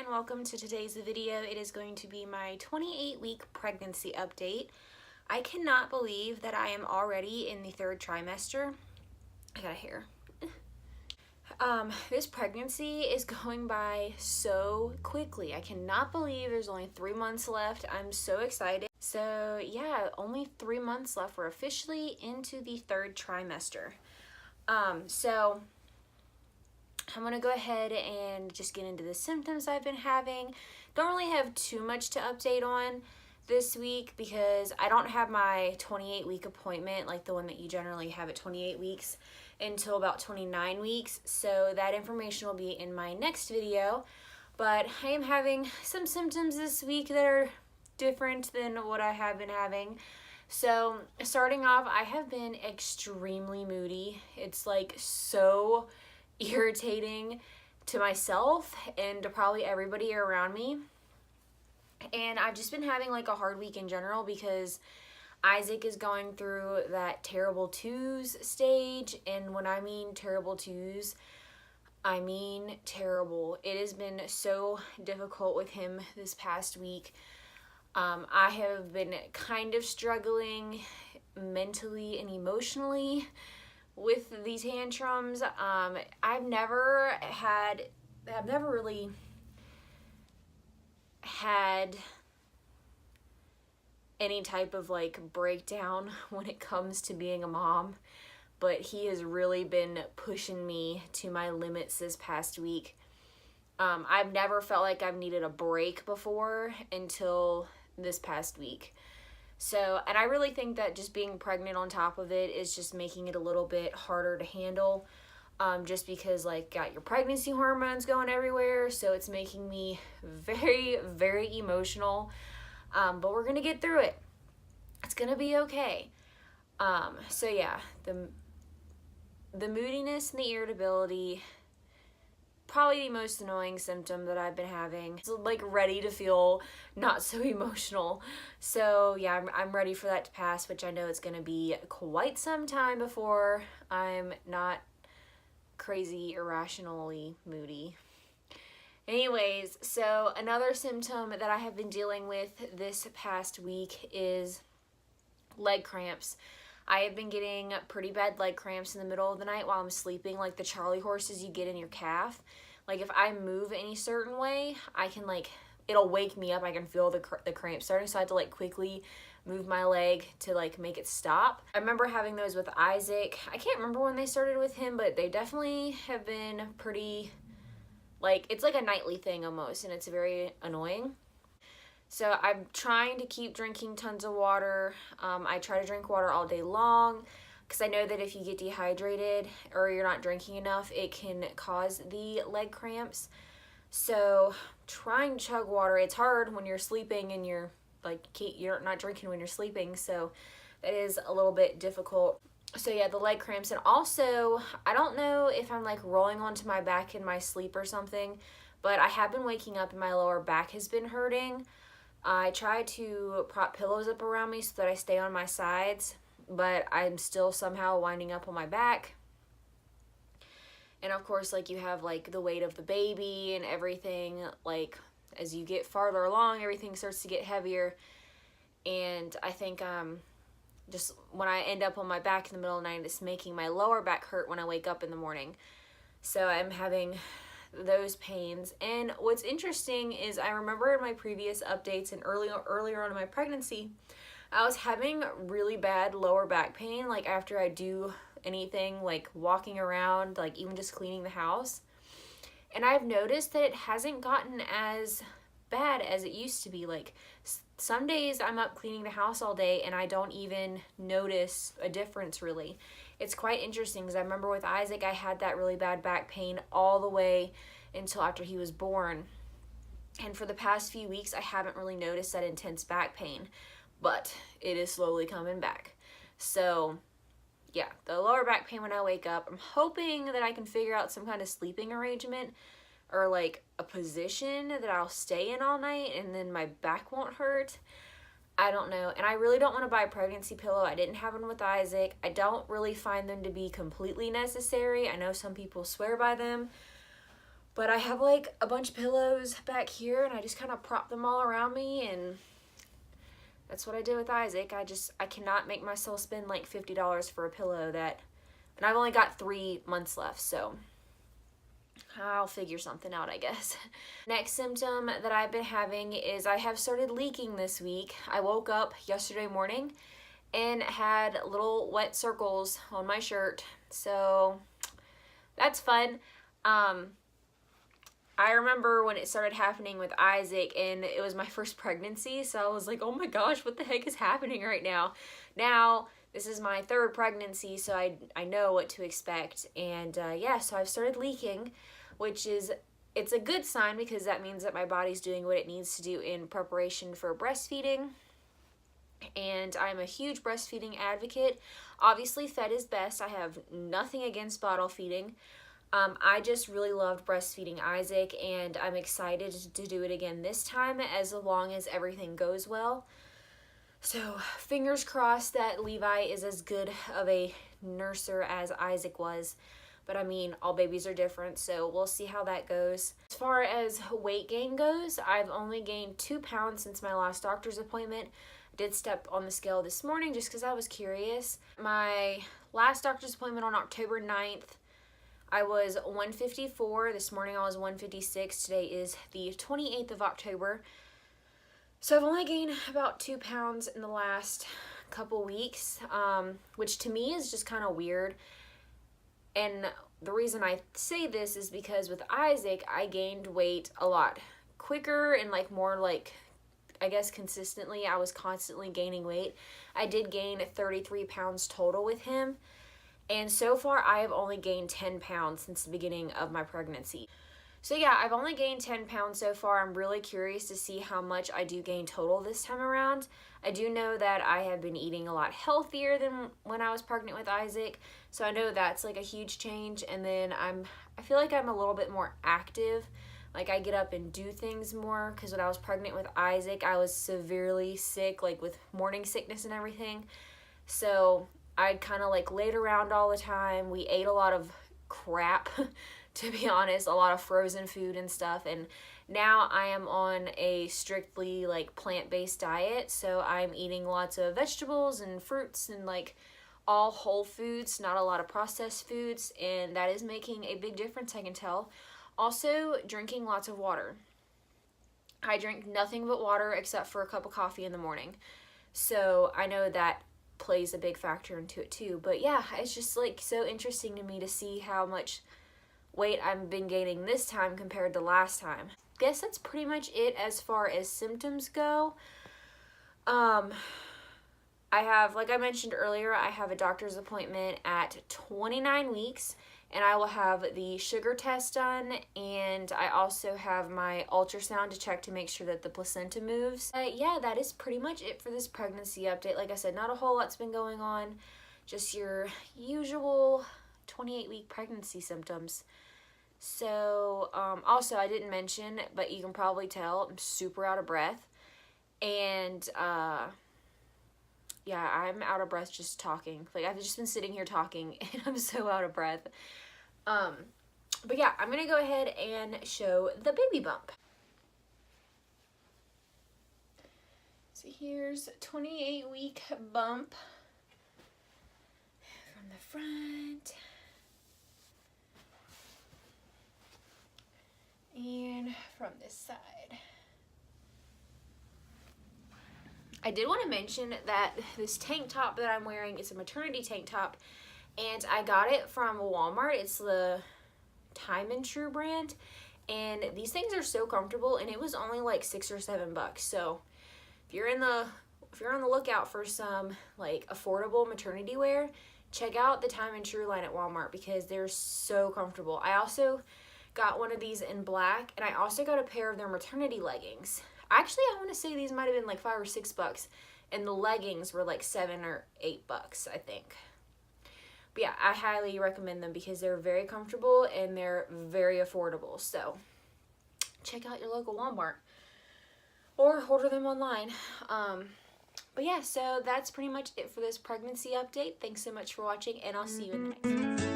welcome to today's video. It is going to be my 28-week pregnancy update. I cannot believe that I am already in the third trimester. I got a hair. This pregnancy is going by so quickly. I cannot believe there's only 3 months left. I'm so excited. So yeah, only 3 months left. We're officially into the third trimester. So I'm going to go ahead and just get into the symptoms I've been having. Don't really have too much to update on this week because I don't have my 28-week appointment, like the one that you generally have at 28 weeks, until about 29 weeks. So that information will be in my next video. But I am having some symptoms this week that are different than what I have been having. So starting off, I have been extremely moody. It's like so irritating to myself and to probably everybody around me. And I've just been having like a hard week in general because Isaac is going through that terrible twos stage. And when I mean terrible twos, I mean terrible. It has been so difficult with him this past week. I have been kind of struggling mentally and emotionally with these tantrums. I've never really had any type of like breakdown when it comes to being a mom, but he has really been pushing me to my limits this past week. I've never felt like I've needed a break before until this past week. So, and I really think that just being pregnant on top of it is just making it a little bit harder to handle, just because like got your pregnancy hormones going everywhere. So it's making me very, very emotional. But we're going to get through it. It's going to be okay. So yeah, the moodiness and the irritability, probably the most annoying symptom that I've been having. It's like ready to feel not so emotional. So yeah, I'm ready for that to pass, which I know it's gonna be quite some time before I'm not crazy, irrationally moody. Anyways, so another symptom that I have been dealing with this past week is leg cramps. I have been getting pretty bad leg cramps in the middle of the night while I'm sleeping, like the Charlie horses you get in your calf. Like if I move any certain way, I can like, it'll wake me up. I can feel the cramps starting, so I have to like quickly move my leg to like make it stop. I remember having those with Isaac. I can't remember when they started with him, but they definitely have been pretty, like, it's like a nightly thing almost, and it's very annoying. So I'm trying to keep drinking tons of water. I try to drink water all day long because I know that if you get dehydrated or you're not drinking enough, it can cause the leg cramps. So trying to chug water, it's hard when you're sleeping and you're like, you're not drinking when you're sleeping. So that is a little bit difficult. So yeah, the leg cramps. And also, I don't know if I'm like rolling onto my back in my sleep or something, but I have been waking up and my lower back has been hurting. I try to prop pillows up around me so that I stay on my sides, but I'm still somehow winding up on my back. And of course, like you have like the weight of the baby and everything, like as you get farther along, everything starts to get heavier. And I think just when I end up on my back in the middle of the night, it's making my lower back hurt when I wake up in the morning. So I'm having those pains. And what's interesting is I remember in my previous updates and earlier on in my pregnancy, I was having really bad lower back pain, like after I do anything like walking around, like even just cleaning the house. And I've noticed that it hasn't gotten as bad as it used to be. Like some days I'm up cleaning the house all day and I don't even notice a difference really. It's quite interesting because I remember with Isaac, I had that really bad back pain all the way until after he was born. And for the past few weeks, I haven't really noticed that intense back pain, but it is slowly coming back. So yeah, the lower back pain when I wake up, I'm hoping that I can figure out some kind of sleeping arrangement or like a position that I'll stay in all night and then my back won't hurt. I don't know. And I really don't want to buy a pregnancy pillow. I didn't have one with Isaac. I don't really find them to be completely necessary. I know some people swear by them, But I have like a bunch of pillows back here, and I just kind of prop them all around me, and that's what I did with Isaac. I cannot make myself spend like $50 for a pillow and I've only got 3 months left, so I'll figure something out, I guess. Next symptom that I've been having is I have started leaking this week. I woke up yesterday morning and had little wet circles on my shirt, so that's fun. I remember when it started happening with Isaac, and it was my first pregnancy, so I was like, oh my gosh, what the heck is happening right now? Now, this is my 3rd pregnancy, so I know what to expect, and yeah, so I've started leaking, which it's a good sign because that means that my body's doing what it needs to do in preparation for breastfeeding, and I'm a huge breastfeeding advocate. Obviously, fed is best. I have nothing against bottle feeding. I just really loved breastfeeding Isaac, and I'm excited to do it again this time as long as everything goes well. So fingers crossed that Levi is as good of a nurser as Isaac was. But I mean, all babies are different, so we'll see how that goes. As far as weight gain goes, I've only gained 2 pounds since my last doctor's appointment. I did step on the scale this morning just because I was curious. My last doctor's appointment on October 9th, I was 154. This morning I was 156. Today is the 28th of October. So I've only gained about 2 pounds in the last couple weeks, which to me is just kind of weird. And the reason I say this is because with Isaac, I gained weight a lot quicker and like more like, I guess consistently. I was constantly gaining weight. I did gain 33 pounds total with him. And so far, I have only gained 10 pounds since the beginning of my pregnancy. So yeah, I've only gained 10 pounds so far. I'm really curious to see how much I do gain total this time around. I do know that I have been eating a lot healthier than when I was pregnant with Isaac. So I know that's like a huge change. And then I feel like I'm a little bit more active. Like I get up and do things more, because when I was pregnant with Isaac, I was severely sick, like with morning sickness and everything. So I'd kind of like laid around all the time. We ate a lot of crap, to be honest, a lot of frozen food and stuff. And now I am on a strictly like plant-based diet. So I'm eating lots of vegetables and fruits and like all whole foods, not a lot of processed foods. And that is making a big difference, I can tell. Also, drinking lots of water. I drink nothing but water except for a cup of coffee in the morning. So I know that plays a big factor into it too. But yeah, it's just like so interesting to me to see how much weight I've been gaining this time compared to last time. Guess that's pretty much it as far as symptoms go. I have, like I mentioned earlier, I have a doctor's appointment at 29 weeks, and I will have the sugar test done, and I also have my ultrasound to check to make sure that the placenta moves. Yeah, that is pretty much it for this pregnancy update. Like I said, not a whole lot's been going on, just your usual 28-week pregnancy symptoms. So, also, I didn't mention, but you can probably tell, I'm super out of breath, and, yeah, I'm out of breath just talking. Like, I've just been sitting here talking, and I'm so out of breath. But yeah, I'm gonna go ahead and show the baby bump. So here's a 28-week bump from the front. And from this side. I did want to mention that this tank top that I'm wearing is a maternity tank top, and I got it from Walmart. It's the Time and True brand, and these things are so comfortable, and it was only like $6 or $7. So if you're on the lookout for some like affordable maternity wear, check out the Time and True line at Walmart because they're so comfortable. I also got one of these in black, and I also got a pair of their maternity leggings. Actually, I want to say these might have been like $5 or $6, and the leggings were like $7 or $8, I think. But yeah, I highly recommend them because they're very comfortable and they're very affordable. So check out your local Walmart or order them online. But yeah, so that's pretty much it for this pregnancy update. Thanks so much for watching, and I'll see you in the next one.